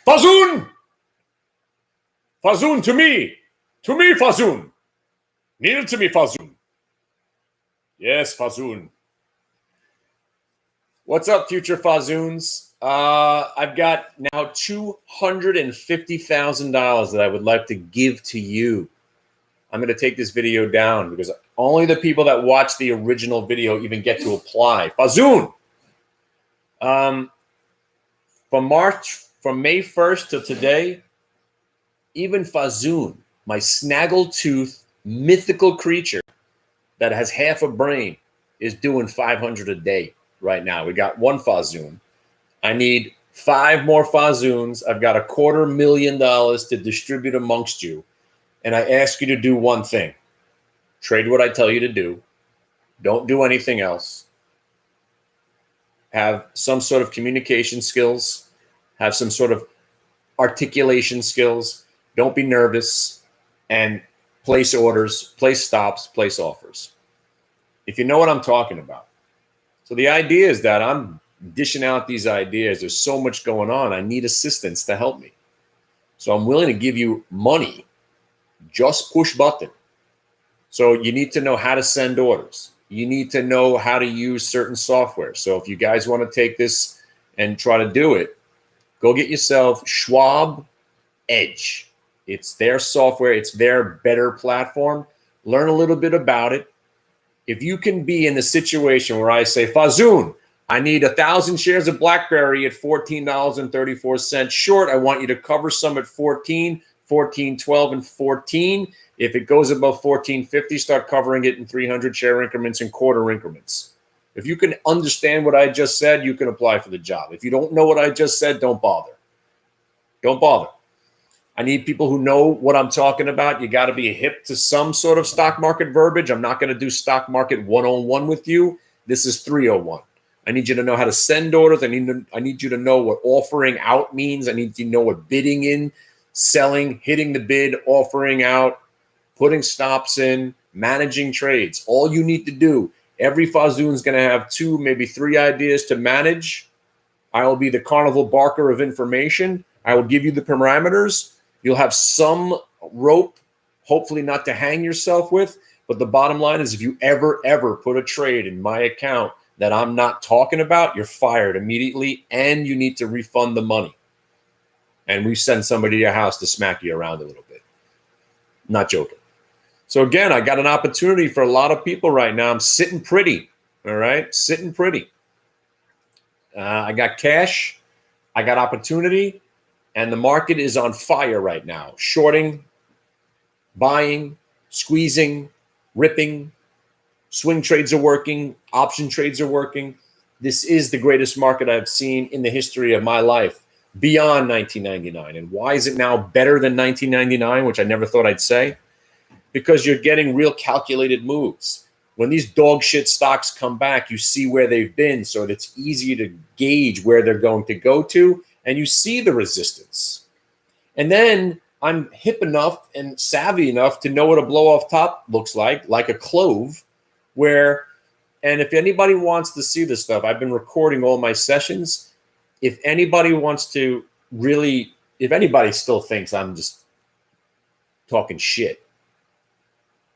Fazoon! Fazoon to me! To me, Fazoon! Kneel to me, Fazoon. Yes, Fazoon. What's up, future Fazoons? I've got now $250,000 that I would like to give to you. I'm going to take this video down because only the people that watch the original video even get to apply. Fazoon! From May 1st to today, even Fazoon, my snaggletooth mythical creature that has half a brain, is doing 500 a day right now. We got one Fazoon. I need 5 more Fazoons. I've got $250,000 to distribute amongst you. And I ask you to do one thing. Trade what I tell you to do. Don't do anything else. Have some sort of communication skills. Have some sort of articulation skills. Don't be nervous. And place orders, place stops, place offers. If you know what I'm talking about. So the idea is that I'm dishing out these ideas. There's so much going on. I need assistance to help me. So I'm willing to give you money. Just push button. So you need to know how to send orders. You need to know how to use certain software. So if you guys want to take this and try to do it, go get yourself Schwab Edge. It's their software. It's their better platform. Learn a little bit about it. If you can be in the situation where I say, Fazoon, I need 1,000 shares of BlackBerry at $14.34 short. I want you to cover some at 14, 14, 12, and 14. If it goes above 14.50, start covering it in 300 share increments and quarter increments. If you can understand what I just said, you can apply for the job. If you don't know what I just said, don't bother. Don't bother. I need people who know what I'm talking about. You got to be hip to some sort of stock market verbiage. I'm not going to do stock market 101 with you. This is 301. I need you to know how to send orders. I need you to know what offering out means. I need you to know what bidding in, selling, hitting the bid, offering out, putting stops in, managing trades. All you need to do, every Fazoon is going to have 2, maybe 3 ideas to manage. I will be the carnival barker of information. I will give you the parameters. You'll have some rope, hopefully not to hang yourself with. But the bottom line is if you ever put a trade in my account that I'm not talking about, you're fired immediately and you need to refund the money. And we send somebody to your house to smack you around a little bit. Not joking. So again, I got an opportunity for a lot of people right now. I'm sitting pretty, all right? Sitting pretty. I got cash. I got opportunity. And the market is on fire right now. Shorting, buying, squeezing, ripping. Swing trades are working. Option trades are working. This is the greatest market I've seen in the history of my life beyond 1999. And why is it now better than 1999, which I never thought I'd say? Because you're getting real calculated moves. When these dog shit stocks come back, you see where they've been, so it's easy to gauge where they're going to go to, and you see the resistance. And then I'm hip enough and savvy enough to know what a blow off top looks like a clove, where, and if anybody wants to see this stuff, I've been recording all my sessions. If anybody wants to really, if anybody still thinks I'm just talking shit,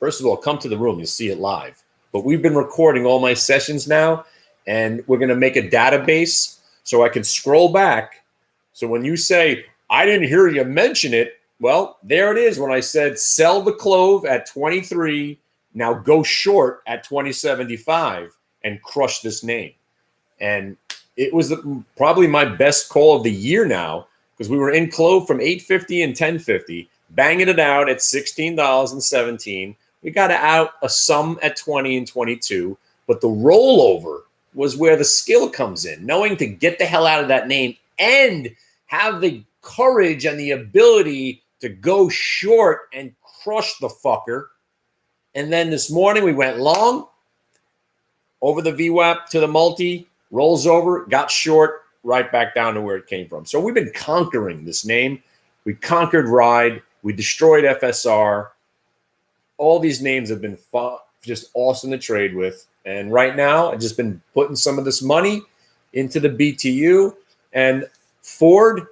first of all, come to the room. You'll see it live. But we've been recording all my sessions now, and we're going to make a database so I can scroll back. So when you say, I didn't hear you mention it, well, there it is when I said sell the clove at 23, now go short at 20.75 and crush this name. And it was probably my best call of the year now because we were in clove from 8.50 and 10.50, banging it out at $16.17. We got out a sum at 20 and 22, but the rollover was where the skill comes in, knowing to get the hell out of that name and have the courage and the ability to go short and crush the fucker. And then this morning we went long over the VWAP to the multi, rolls over, got short, right back down to where it came from. So we've been conquering this name. We conquered Ride. We destroyed FSR. All these names have been just awesome to trade with. And right now, I've just been putting some of this money into the BTU. And Ford,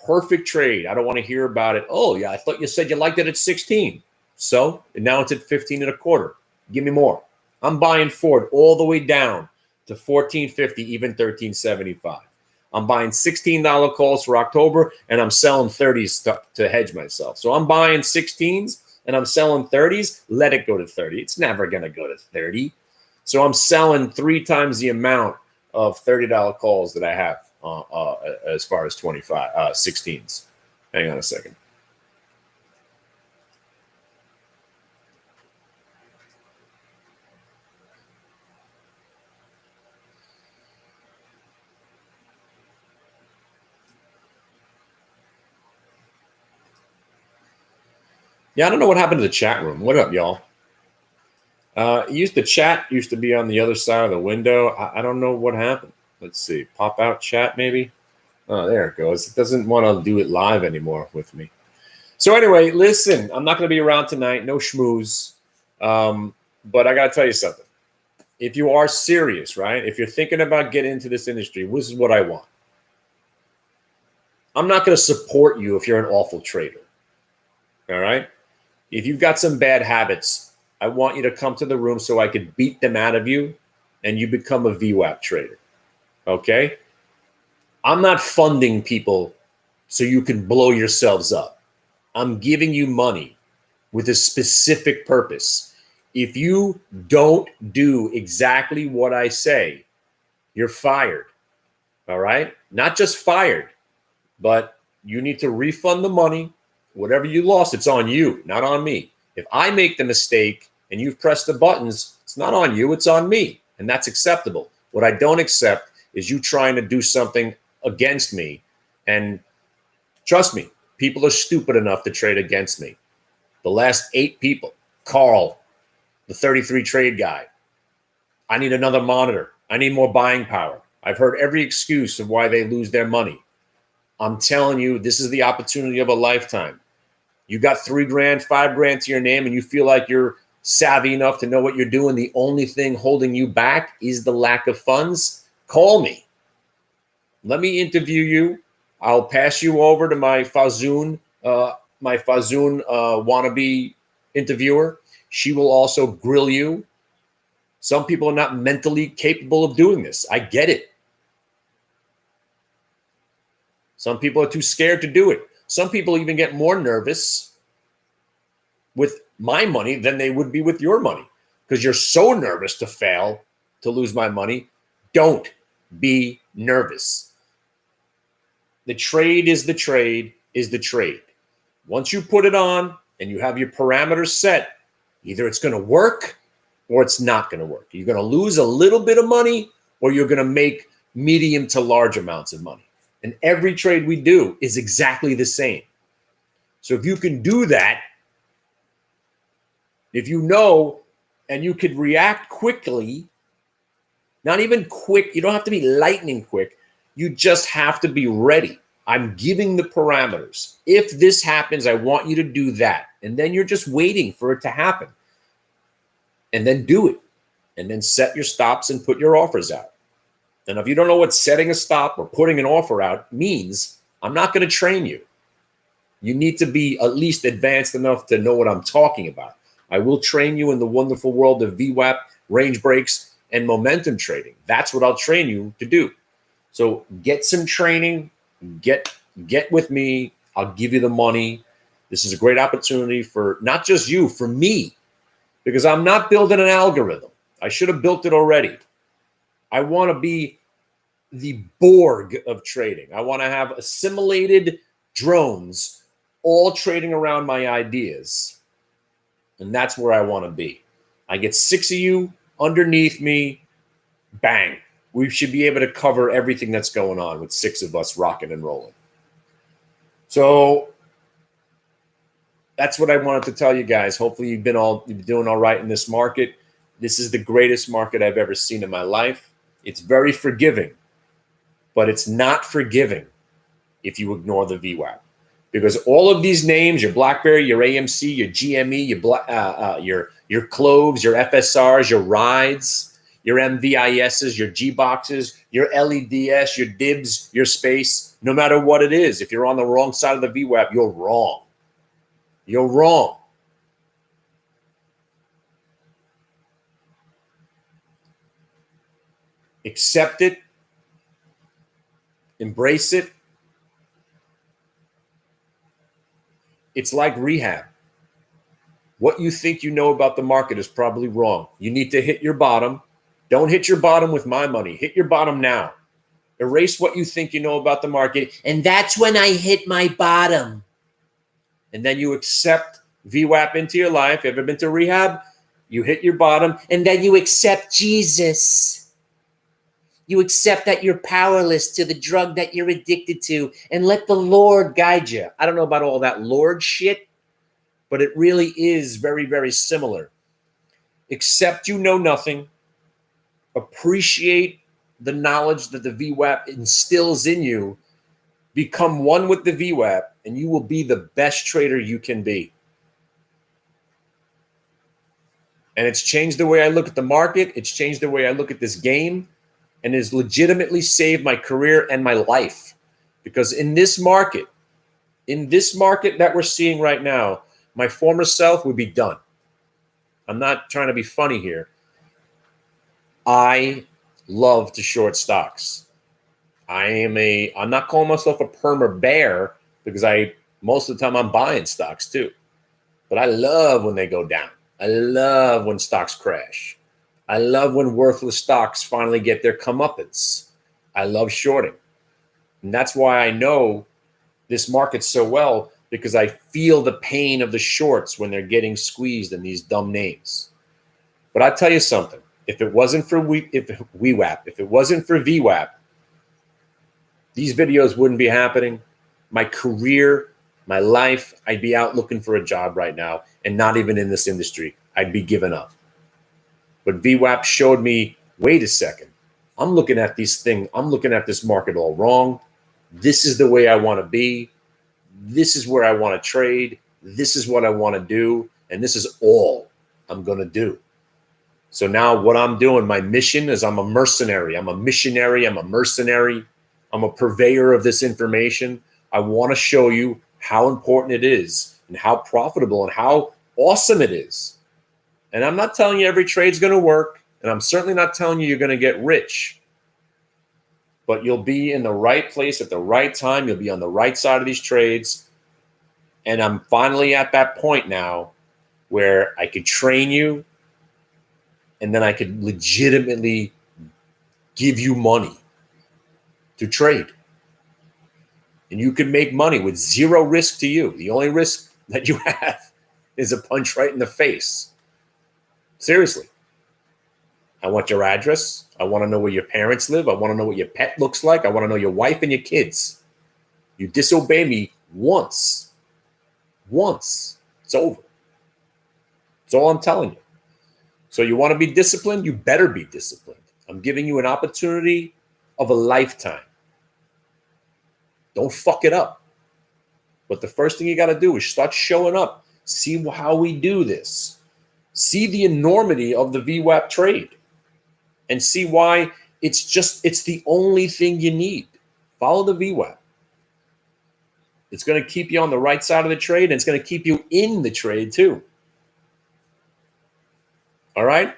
perfect trade. I don't want to hear about it. Oh, yeah, I thought you said you liked it at 16. So, and now it's at 15 and a quarter. Give me more. I'm buying Ford all the way down to 14.50, even 13.75. I'm buying $16 calls for October, and I'm selling 30s to hedge myself. So I'm buying 16s, and I'm selling 30s. Let it go to 30. It's never going to go to 30. So I'm selling 3 times the amount of $30 calls that I have as far as 16s. Hang on a second. Yeah, I don't know what happened to the chat room. What up, y'all? The chat used to be on the other side of the window. I don't know what happened. Let's see. Pop out chat, maybe. Oh, there it goes. It doesn't want to do it live anymore with me. So anyway, listen, I'm not going to be around tonight. No schmooze. But I got to tell you something. If you are serious, right? If you're thinking about getting into this industry, this is what I want. I'm not going to support you if you're an awful trader. All right? If you've got some bad habits, I want you to come to the room so I could beat them out of you and you become a VWAP trader. Okay? I'm not funding people so you can blow yourselves up. I'm giving you money with a specific purpose. If you don't do exactly what I say, you're fired. All right? Not just fired, but you need to refund the money. Whatever you lost, it's on you, not on me. If I make the mistake and you've pressed the buttons, it's not on you, it's on me. And that's acceptable. What I don't accept is you trying to do something against me. And trust me, people are stupid enough to trade against me. The last 8 people, Carl, the 33 trade guy. I need another monitor. I need more buying power. I've heard every excuse of why they lose their money. I'm telling you, this is the opportunity of a lifetime. You got $3 grand, $5 grand to your name, and you feel like you're savvy enough to know what you're doing. The only thing holding you back is the lack of funds. Call me. Let me interview you. I'll pass you over to my Fazoon wannabe interviewer. She will also grill you. Some people are not mentally capable of doing this. I get it. Some people are too scared to do it. Some people even get more nervous with my money than they would be with your money because you're so nervous to fail, to lose my money. Don't be nervous. The trade is the trade is the trade. Once you put it on and you have your parameters set, either it's going to work or it's not going to work. You're going to lose a little bit of money or you're going to make medium to large amounts of money. And every trade we do is exactly the same. So if you can do that, if you know and you could react quickly, not even quick, you don't have to be lightning quick. You just have to be ready. I'm giving the parameters. If this happens, I want you to do that. And then you're just waiting for it to happen. And then do it. And then set your stops and put your offers out. And if you don't know what setting a stop or putting an offer out means, I'm not going to train you. You need to be at least advanced enough to know what I'm talking about. I will train you in the wonderful world of VWAP, range breaks, and momentum trading. That's what I'll train you to do. So get some training, get with me. I'll give you the money. This is a great opportunity for not just you, for me, because I'm not building an algorithm. I should have built it already. I want to be the Borg of trading. I want to have assimilated drones all trading around my ideas. And that's where I want to be. I get 6 of you underneath me. Bang. We should be able to cover everything that's going on with 6 of us rocking and rolling. So that's what I wanted to tell you guys. Hopefully you've been doing all right in this market. This is the greatest market I've ever seen in my life. It's very forgiving, but it's not forgiving if you ignore the VWAP. Because all of these names, your BlackBerry, your AMC, your GME, your Cloves, your FSRs, your Rides, your MVISs, your G boxes, your LEDs, your DIBs, your space, no matter what it is. If you're on the wrong side of the VWAP, you're wrong. You're wrong. Accept it. Embrace it. It's like rehab. What you think you know about the market is probably wrong. You need to hit your bottom. Don't hit your bottom with my money. Hit your bottom now. Erase what you think you know about the market. And that's when I hit my bottom. And then you accept VWAP into your life. Ever been to rehab? You hit your bottom. And then you accept Jesus. You accept that you're powerless to the drug that you're addicted to. And let the Lord guide you. I don't know about all that Lord shit, but it really is very, very similar. Accept you know nothing. Appreciate the knowledge that the VWAP instills in you. Become one with the VWAP, and you will be the best trader you can be. And it's changed the way I look at the market. It's changed the way I look at this game, and has legitimately saved my career and my life. Because in this market that we're seeing right now, my former self would be done. I'm not trying to be funny here. I love to short stocks. I'm not calling myself a perma bear because most of the time I'm buying stocks too. But I love when they go down. I love when stocks crash. I love when worthless stocks finally get their comeuppance. I love shorting. And that's why I know this market so well, because I feel the pain of the shorts when they're getting squeezed in these dumb names. But I'll tell you something. If it wasn't for VWAP, these videos wouldn't be happening. My career, my life, I'd be out looking for a job right now and not even in this industry. I'd be giving up. But VWAP showed me, wait a second. I'm looking at this market all wrong. This is the way I want to be. This is where I want to trade. This is what I want to do. And this is all I'm going to do. So now what I'm doing, my mission is I'm a mercenary. I'm a missionary. I'm a mercenary. I'm a purveyor of this information. I want to show you how important it is and how profitable and how awesome it is. And I'm not telling you every trade's going to work. And I'm certainly not telling you you're going to get rich. But you'll be in the right place at the right time. You'll be on the right side of these trades. And I'm finally at that point now where I could train you. And then I could legitimately give you money to trade. And you can make money with zero risk to you. The only risk that you have is a punch right in the face. Seriously. I want your address. I want to know where your parents live. I want to know what your pet looks like. I want to know your wife and your kids. You disobey me once. It's over. That's all I'm telling you. So you want to be disciplined? You better be disciplined. I'm giving you an opportunity of a lifetime. Don't fuck it up. But the first thing you got to do is start showing up. See how we do this. See the enormity of the VWAP trade. And see why it's the only thing you need. Follow the VWAP. It's going to keep you on the right side of the trade, and it's going to keep you in the trade too. All right?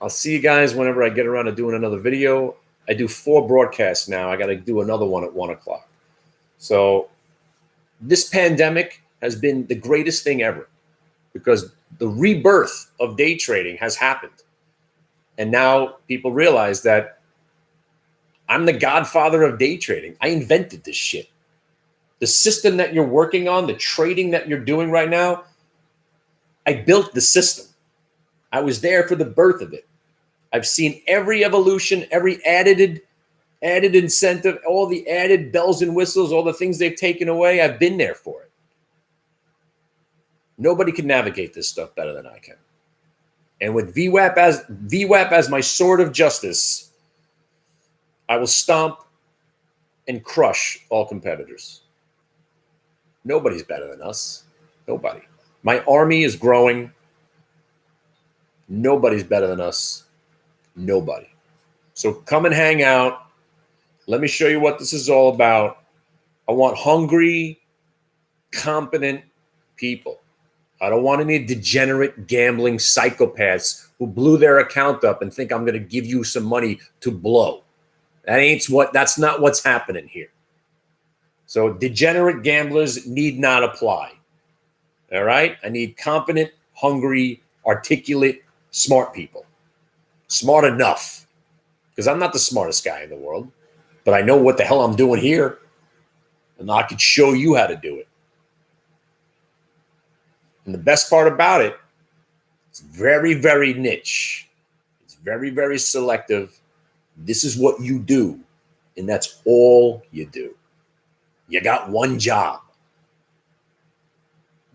I'll see you guys whenever I get around to doing another video. I do 4 broadcasts now. I got to do another one at 1 o'clock. So this pandemic has been the greatest thing ever because the rebirth of day trading has happened. And now people realize that I'm the godfather of day trading. I invented this shit. The system that you're working on, the trading that you're doing right now, I built the system. I was there for the birth of it. I've seen every evolution, every added incentive, all the added bells and whistles, all the things they've taken away. I've been there for it. Nobody can navigate this stuff better than I can. And with VWAP as my sword of justice, I will stomp and crush all competitors. Nobody's better than us. Nobody. My army is growing. Nobody's better than us. Nobody. So come and hang out. Let me show you what this is all about. I want hungry, competent people. I don't want any degenerate gambling psychopaths who blew their account up and think I'm going to give you some money to blow. That's not what's happening here. So degenerate gamblers need not apply. All right? I need competent, hungry, articulate, smart people. Smart enough. Because I'm not the smartest guy in the world, but I know what the hell I'm doing here. And I could show you how to do it. And the best part about it, it's very, very niche. It's very, very selective. This is what you do. And that's all you do. You got one job.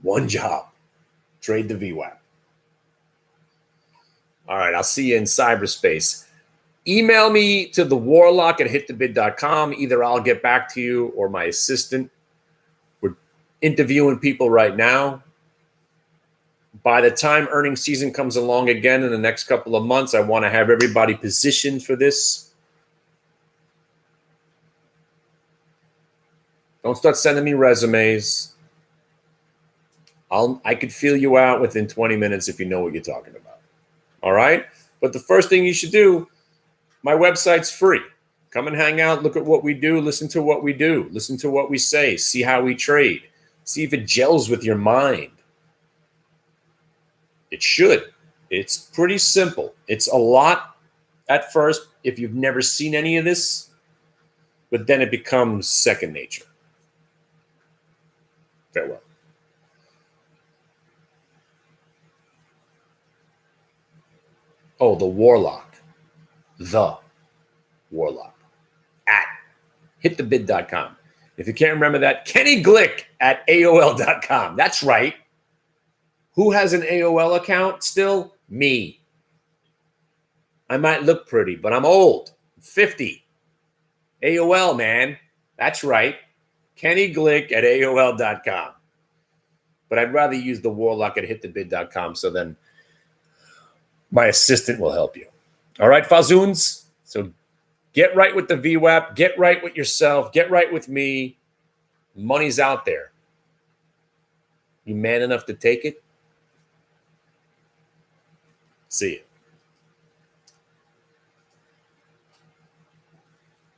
One job. Trade the VWAP. All right, I'll see you in cyberspace. Email me to thewarlock@hitthebid.com. Either I'll get back to you or my assistant. We're interviewing people right now. By the time earnings season comes along again in the next couple of months, I want to have everybody positioned for this. Don't start sending me resumes. I could feel you out within 20 minutes if you know what you're talking about. All right? But the first thing you should do, my website's free. Come and hang out, look at what we do, listen to what we do, listen to what we say, see how we trade, see if it gels with your mind. It should. It's pretty simple. It's a lot at first if you've never seen any of this, but then it becomes second nature. Farewell. Oh, the Warlock. The Warlock. At hitthebid.com. If you can't remember that, Kenny Glick at AOL.com. That's right. Who has an AOL account still? Me. I might look pretty, but I'm old. I'm 50. AOL, man. That's right. Kenny Glick at AOL.com. But I'd rather use the Warlock at hitthebid.com, so then my assistant will help you. All right, Fazoons? So get right with the VWAP. Get right with yourself. Get right with me. Money's out there. You man enough to take it? See you.